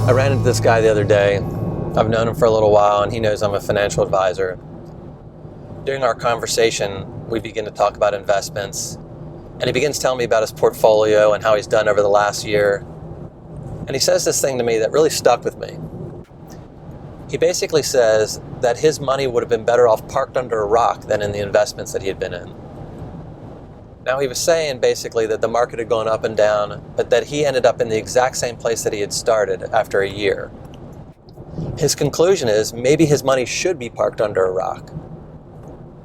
I ran into this guy the other day. I've known him for a little while, and he knows I'm a financial advisor. During our conversation, we begin to talk about investments, and he begins telling me about his portfolio and how he's done over the last year. And he says this thing to me that really stuck with me. He basically says that his money would have been better off parked under a rock than in the investments that he had been in. Now, he was saying basically that the market had gone up and down, but that he ended up in the exact same place that he had started after a year. His conclusion is maybe his money should be parked under a rock.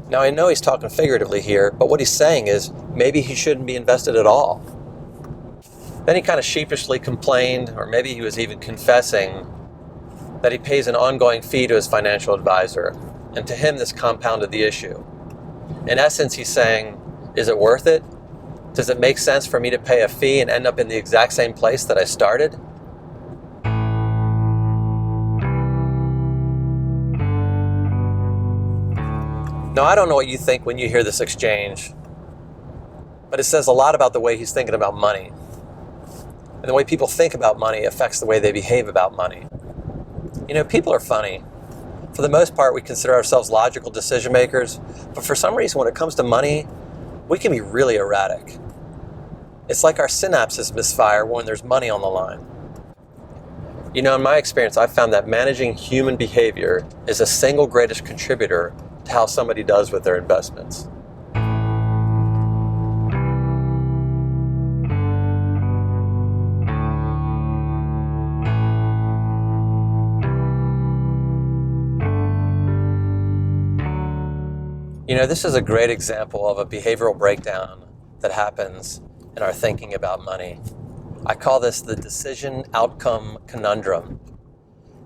Now, I know he's talking figuratively here, but what he's saying is maybe he shouldn't be invested at all. Then he kind of sheepishly complained, or maybe he was even confessing, that he pays an ongoing fee to his financial advisor, and to him this compounded the issue. In essence, he's saying, is it worth it? Does it make sense for me to pay a fee and end up in the exact same place that I started? Now, I don't know what you think when you hear this exchange, but it says a lot about the way he's thinking about money. And the way people think about money affects the way they behave about money. You know, people are funny. For the most part, we consider ourselves logical decision makers, but for some reason, when it comes to money, we can be really erratic. It's like our synapses misfire when there's money on the line. You know, in my experience, I've found that managing human behavior is the single greatest contributor to how somebody does with their investments. You know, this is a great example of a behavioral breakdown that happens in our thinking about money. I call this the decision outcome conundrum.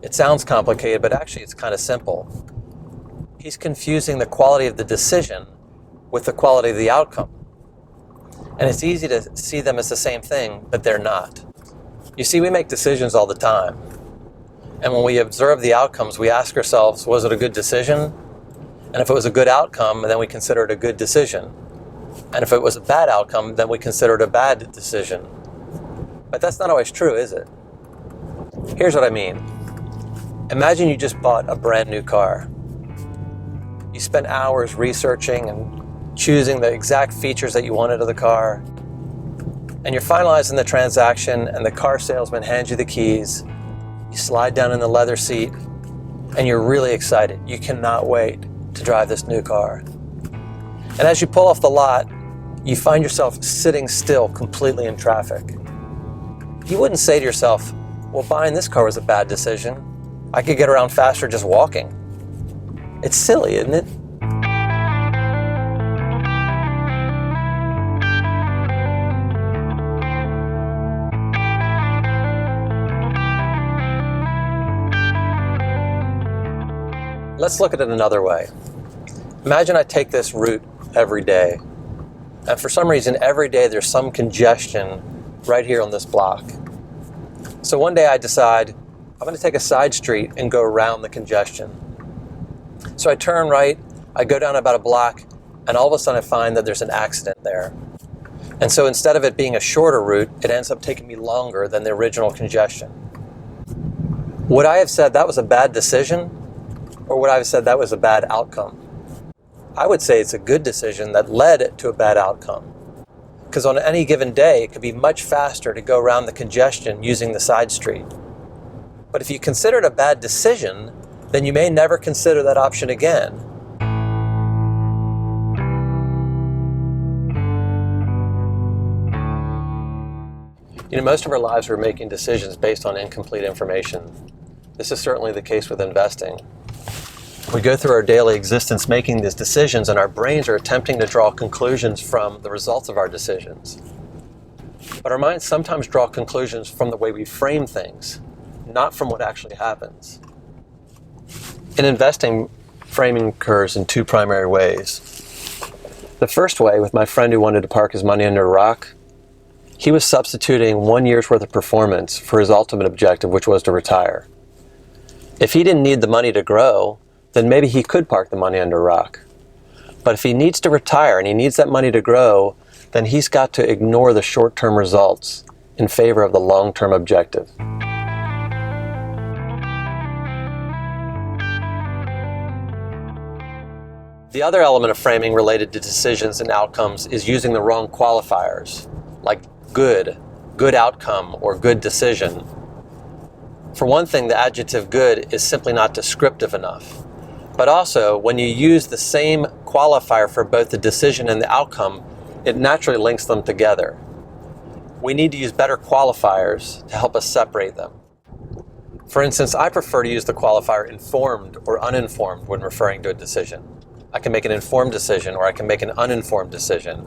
It sounds complicated, but actually it's kind of simple. He's confusing the quality of the decision with the quality of the outcome. And it's easy to see them as the same thing, but they're not. You see, we make decisions all the time. And when we observe the outcomes, we ask ourselves, was it a good decision? And if it was a good outcome, then we consider it a good decision. And if it was a bad outcome, then we consider it a bad decision. But that's not always true, is it? Here's what I mean. Imagine you just bought a brand new car. You spent hours researching and choosing the exact features that you wanted of the car. And you're finalizing the transaction, and the car salesman hands you the keys. You slide down in the leather seat, and you're really excited. You cannot wait to drive this new car. And as you pull off the lot, you find yourself sitting still completely in traffic. You wouldn't say to yourself, well, buying this car was a bad decision. I could get around faster just walking. It's silly, isn't it? Let's look at it another way. Imagine I take this route every day, and for some reason every day there's some congestion right here on this block. So one day I decide I'm going to take a side street and go around the congestion. So I turn right, I go down about a block, and all of a sudden I find that there's an accident there. And so instead of it being a shorter route, it ends up taking me longer than the original congestion. Would I have said that was a bad decision? Or would I have said that was a bad outcome? I would say it's a good decision that led to a bad outcome. Because on any given day, it could be much faster to go around the congestion using the side street. But if you consider it a bad decision, then you may never consider that option again. You know, most of our lives we're making decisions based on incomplete information. This is certainly the case with investing. We go through our daily existence making these decisions, and our brains are attempting to draw conclusions from the results of our decisions. But our minds sometimes draw conclusions from the way we frame things, not from what actually happens. In investing, framing occurs in two primary ways. The first way, with my friend who wanted to park his money under a rock, he was substituting 1 year's worth of performance for his ultimate objective, which was to retire. If he didn't need the money to grow, then maybe he could park the money under a rock. But if he needs to retire and he needs that money to grow, then he's got to ignore the short-term results in favor of the long-term objective. The other element of framing related to decisions and outcomes is using the wrong qualifiers, like good outcome, or good decision. For one thing, the adjective good is simply not descriptive enough. But also, when you use the same qualifier for both the decision and the outcome, it naturally links them together. We need to use better qualifiers to help us separate them. For instance, I prefer to use the qualifier informed or uninformed when referring to a decision. I can make an informed decision or I can make an uninformed decision.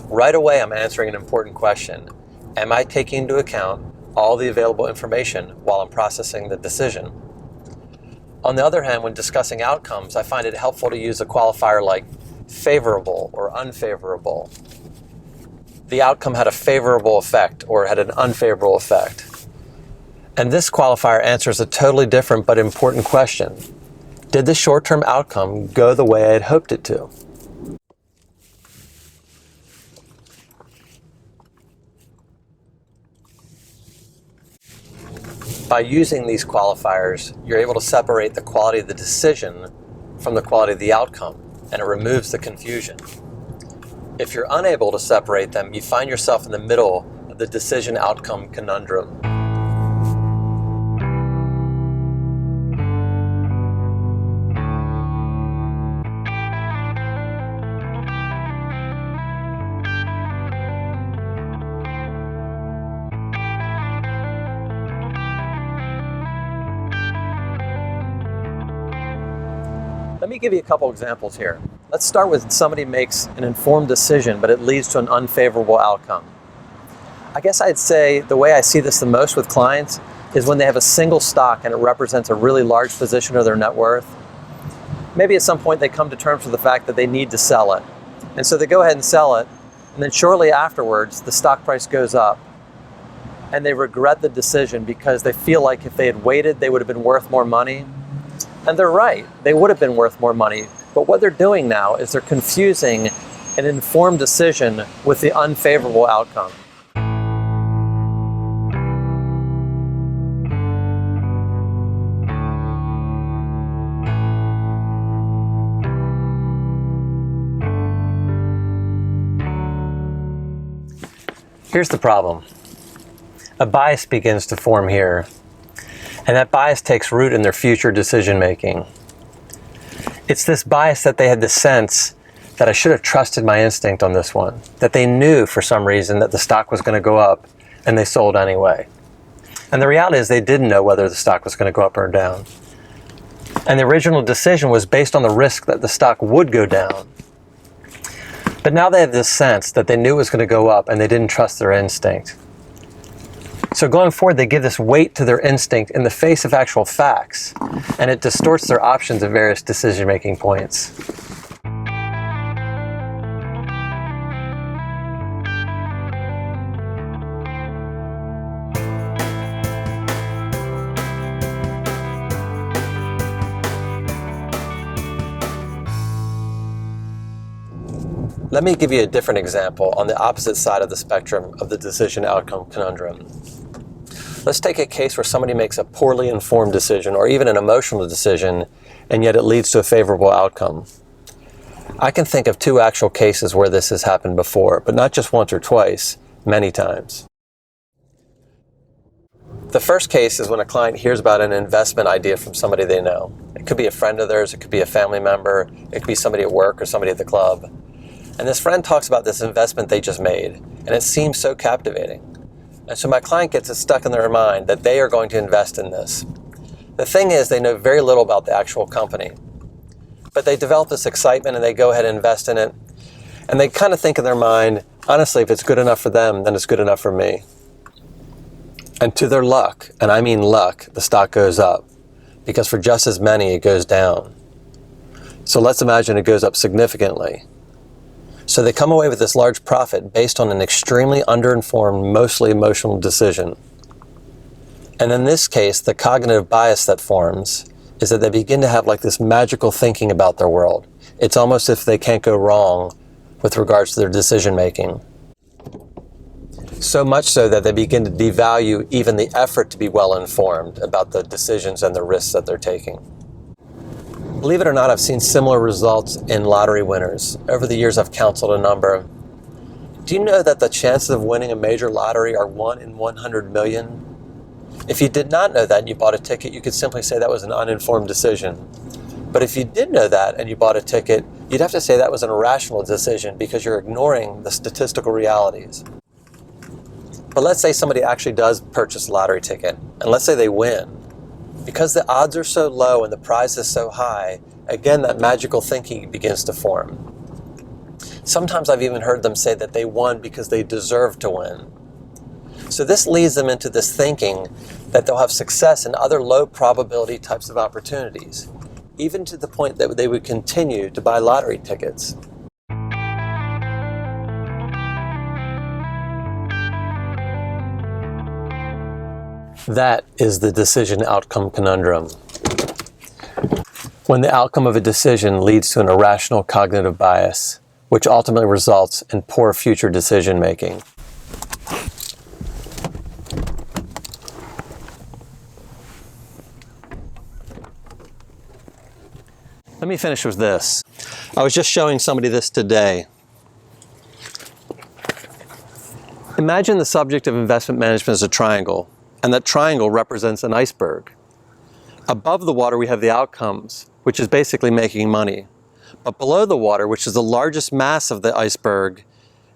Right away, I'm answering an important question. Am I taking into account all the available information while I'm processing the decision? On the other hand, when discussing outcomes, I find it helpful to use a qualifier like favorable or unfavorable. The outcome had a favorable effect or had an unfavorable effect. And this qualifier answers a totally different but important question. Did the short-term outcome go the way I had hoped it to? By using these qualifiers, you're able to separate the quality of the decision from the quality of the outcome, and it removes the confusion. If you're unable to separate them, you find yourself in the middle of the decision-outcome conundrum. Let me give you a couple examples here. Let's start with somebody makes an informed decision, but it leads to an unfavorable outcome. I guess I'd say the way I see this the most with clients is when they have a single stock and it represents a really large position of their net worth. Maybe at some point they come to terms with the fact that they need to sell it. And so they go ahead and sell it, and then shortly afterwards, the stock price goes up. And they regret the decision because they feel like if they had waited, they would have been worth more money. And they're right, they would have been worth more money. But what they're doing now is they're confusing an informed decision with the unfavorable outcome. Here's the problem. A bias begins to form here, and that bias takes root in their future decision making. It's this bias that they had the sense that I should have trusted my instinct on this one, that they knew for some reason that the stock was going to go up and they sold anyway. And the reality is they didn't know whether the stock was going to go up or down. And the original decision was based on the risk that the stock would go down. But now they have this sense that they knew it was going to go up and they didn't trust their instinct. So going forward, they give this weight to their instinct in the face of actual facts, and it distorts their options at various decision-making points. Let me give you a different example on the opposite side of the spectrum of the decision-outcome conundrum. Let's take a case where somebody makes a poorly informed decision or even an emotional decision, and yet it leads to a favorable outcome. I can think of two actual cases where this has happened before, but not just once or twice, many times. The first case is when a client hears about an investment idea from somebody they know. It could be a friend of theirs, it could be a family member, it could be somebody at work or somebody at the club. And this friend talks about this investment they just made, and it seems so captivating. And so my client gets it stuck in their mind that they are going to invest in this. The thing is, they know very little about the actual company. But they develop this excitement and they go ahead and invest in it. And they kind of think in their mind, honestly, if it's good enough for them, then it's good enough for me. And to their luck, and I mean luck, the stock goes up. Because for just as many, it goes down. So let's imagine it goes up significantly. So they come away with this large profit based on an extremely underinformed, mostly emotional decision. And in this case, the cognitive bias that forms is that they begin to have like this magical thinking about their world. It's almost as if they can't go wrong with regards to their decision making. So much so that they begin to devalue even the effort to be well informed about the decisions and the risks that they're taking. Believe it or not, I've seen similar results in lottery winners. Over the years, I've counseled a number. Do you know that the chances of winning a major lottery are 1 in 100 million? If you did not know that and you bought a ticket, you could simply say that was an uninformed decision. But if you did know that and you bought a ticket, you'd have to say that was an irrational decision because you're ignoring the statistical realities. But let's say somebody actually does purchase a lottery ticket, and let's say they win. Because the odds are so low and the prize is so high, again, that magical thinking begins to form. Sometimes I've even heard them say that they won because they deserve to win. So this leads them into this thinking that they'll have success in other low probability types of opportunities, even to the point that they would continue to buy lottery tickets. That is the decision outcome conundrum. When the outcome of a decision leads to an irrational cognitive bias, which ultimately results in poor future decision making. Let me finish with this. I was just showing somebody this today. Imagine the subject of investment management as a triangle, and that triangle represents an iceberg. Above the water, we have the outcomes, which is basically making money. But below the water, which is the largest mass of the iceberg,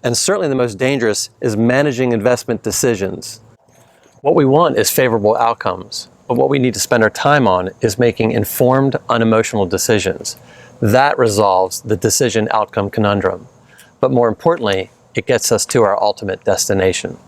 and certainly the most dangerous, is managing investment decisions. What we want is favorable outcomes, but what we need to spend our time on is making informed, unemotional decisions. That resolves the decision outcome conundrum. But more importantly, it gets us to our ultimate destination.